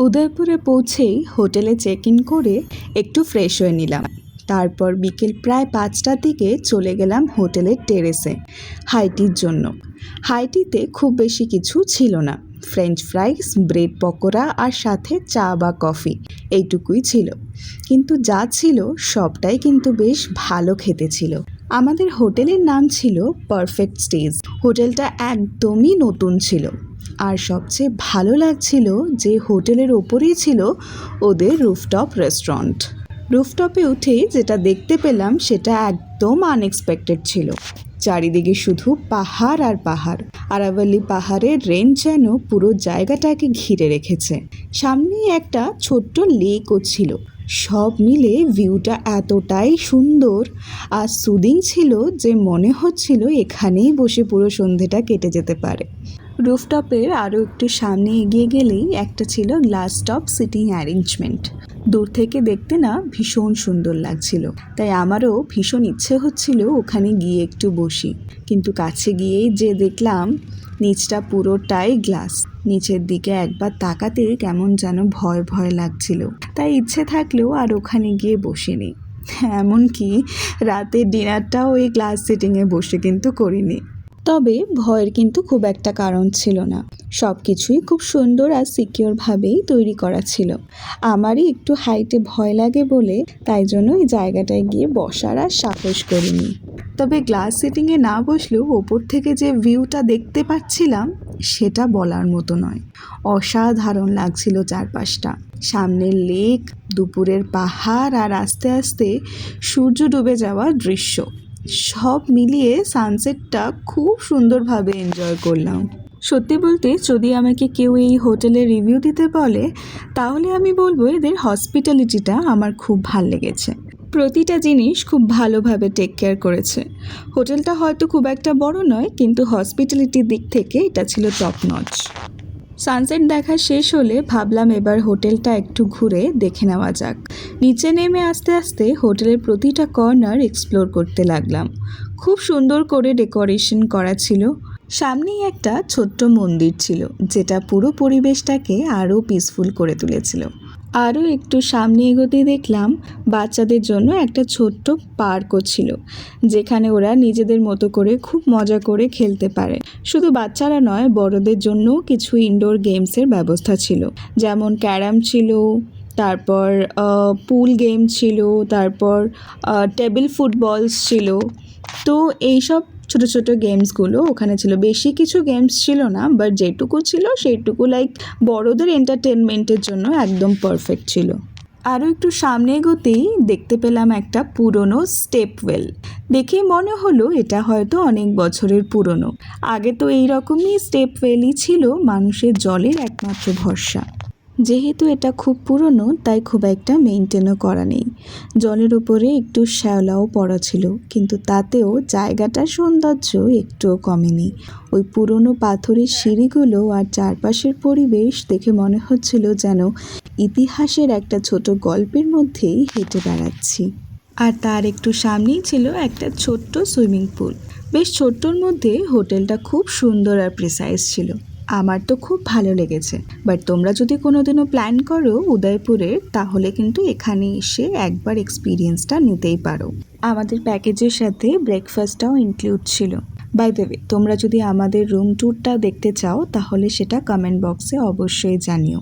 উদয়পুরে পৌঁছেই হোটেলে চেক ইন করে একটু ফ্রেশ হয়ে নিলাম। তারপর বিকেল প্রায় 5টার দিকে চলে গেলাম হোটেলের টেরেসে হাইটির জন্য। হাইটিতে খুব বেশি কিছু ছিল না, ফ্রেঞ্চ ফ্রাইস, ব্রেড পকোড়া আর সাথে চা বা কফি, এইটুকুই ছিল। কিন্তু যা ছিল সবটাই কিন্তু বেশ ভালো খেতে ছিল। আমাদের হোটেলের নাম ছিল পারফেক্ট স্টেজ। হোটেলটা একদমই নতুন ছিল, আর সবচেয়ে ভালো লাগছিল যে হোটেলের ওপরেই ছিল ওদের রুফটপ রেস্টুরেন্ট। রুফটপে উঠে যেটা দেখতে পেলাম সেটা একদম আনএক্সপেক্টেড ছিল। চারিদিকে শুধু পাহাড় আর পাহাড়। আরাভালি পাহাড়ের রেঞ্জ যেন পুরো জায়গাটাকে ঘিরে রেখেছে। সামনেই একটা ছোট্ট লেকও ছিল। সব মিলে ভিউটা এতটাই সুন্দর আর সুদিং ছিল যে মনে হচ্ছিল এখানেই বসে পুরো সন্ধেটা কেটে যেতে পারে। রুফটপের আরও একটু সামনে এগিয়ে গেলেই একটা ছিল গ্লাস টপ সিটিং অ্যারেঞ্জমেন্ট। দূর থেকে দেখতে না ভীষণ সুন্দর লাগছিল, তাই আমারও ভীষণ ইচ্ছে হচ্ছিল ওখানে গিয়ে একটু বসি। কিন্তু কাছে গিয়েই যে দেখলাম নিচটা পুরোটাই গ্লাস। নিচের দিকে একবার তাকাতে কেমন যেন ভয় ভয় লাগছিল, তাই ইচ্ছে থাকলেও আর ওখানে গিয়ে বসিনি। এমনকি রাতের ডিনারটাও ওই গ্লাস সিটিংয়ে বসে কিন্তু করিনি। তবে ভয়ের কিন্তু খুব একটা কারণ ছিল না, সব কিছুই খুব সুন্দর আর সিকিওরভাবেই তৈরি করা ছিল। আমারই একটু হাইটে ভয় লাগে বলে তাই জন্য এই জায়গাটায় গিয়ে বসার আর সাহস করিনি। তবে গ্লাস সিটিংয়ে না বসলেও ওপর থেকে যে ভিউটা দেখতে পাচ্ছিলাম সেটা বলার মতো নয়। অসাধারণ লাগছিল চারপাশটা। সামনের লেক, দুপুরের পাহাড় আর আস্তে আস্তে সূর্য ডুবে যাওয়ার দৃশ্য, সব মিলিয়ে সানসেটটা খুব সুন্দরভাবে এনজয় করলাম। সত্যি বলতে যদি আমাকে কেউ এই হোটেলের রিভিউ দিতে বলে তাহলে আমি বলবো এদের হসপিটালিটিটা আমার খুব ভাল লেগেছে। প্রতিটা জিনিস খুব ভালোভাবে টেক কেয়ার করেছে। হোটেলটা হয়তো খুব একটা বড় নয়, কিন্তু হসপিটালিটির দিক থেকে এটা ছিল টপ নচ। সানসেট দেখা শেষ হলে ভাবলাম এবার হোটেলটা একটু ঘুরে দেখে নেওয়া যাক। নিচে নেমে আস্তে আস্তে হোটেলের প্রতিটা কর্নার এক্সপ্লোর করতে লাগলাম। খুব সুন্দর করে ডেকোরেশন করা ছিল। সামনেই একটা ছোট্ট মন্দির ছিল যেটা পুরো পরিবেশটাকে আরও পিসফুল করে তুলেছিল। আরও একটু সামনে এগোতেই দেখলাম বাচ্চাদের জন্য একটা ছোট্ট পার্কও ছিল, যেখানে ওরা নিজেদের মতো করে খুব মজা করে খেলতে পারে। শুধু বাচ্চারা নয়, বড়দের জন্যও কিছু ইনডোর গেমসের ব্যবস্থা ছিল, যেমন ক্যারাম ছিল, তারপর পুল গেম ছিল, তারপর টেবিল ফুটবলস ছিল। তো এইসব ছোটো ছোটো গেমসগুলো ওখানে ছিল। বেশি কিছু গেমস ছিল না, বাট যেটুকু ছিল সেইটুকু লাইক বড়দের এন্টারটেনমেন্টের জন্য একদম পারফেক্ট ছিল। আরও একটু সামনে এগোতেই দেখতে পেলাম একটা পুরনো স্টেপওয়েল। দেখেই মনে হলো এটা হয়তো অনেক বছরের পুরনো। আগে তো এইরকমই স্টেপওয়েলই ছিল মানুষের জলের একমাত্র ভরসা। যেহেতু এটা খুব পুরনো তাই খুব একটা মেনটেনও করা নেই। জলের উপরে একটু শ্যাওলাও পড়া ছিল, কিন্তু তাতেও জায়গাটার সৌন্দর্য একটুও কমেনি। ওই পুরনো পাথরের সিঁড়িগুলো আর চারপাশের পরিবেশ দেখে মনে হচ্ছিল যেন ইতিহাসের একটা ছোট গল্পের মধ্যেই হেঁটে বেড়াচ্ছি। আর তার একটু সামনেই ছিল একটা ছোট্ট সুইমিং পুল। বেশ ছোট্টর মধ্যে হোটেলটা খুব সুন্দর আর প্রিসাইজ ছিল। আমার তো খুব ভালো লেগেছে। বাট তোমরা যদি কোনোদিনও প্ল্যান করো উদয়পুরের, তাহলে কিন্তু এখানে এসে একবার এক্সপিরিয়েন্সটা নিতেই পারো। আমাদের প্যাকেজের সাথে ব্রেকফাস্টটাও ইনক্লুড ছিল। বাই দ্য ওয়ে, তোমরা যদি আমাদের রুম ট্যুরটা দেখতে চাও তাহলে সেটা কমেন্ট বক্সে অবশ্যই জানিও।